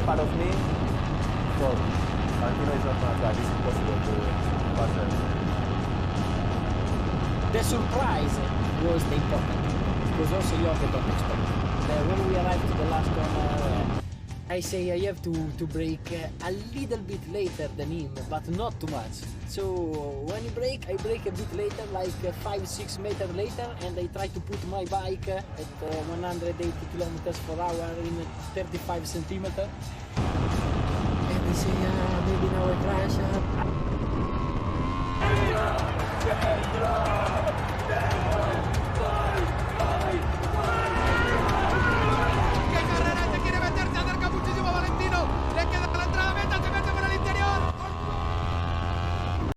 part of me, so Valentino is not going to try. It's impossible to pass her. The surprise was the important, because also you have the don't expect. When we arrived to the last corner, I say I have to brake a little bit later than him, but not too much. So when I brake a bit later, like 5-6 meters later, and I try to put my bike at 180 kilometers per hour in 35 centimeters. And they say, maybe now I crash.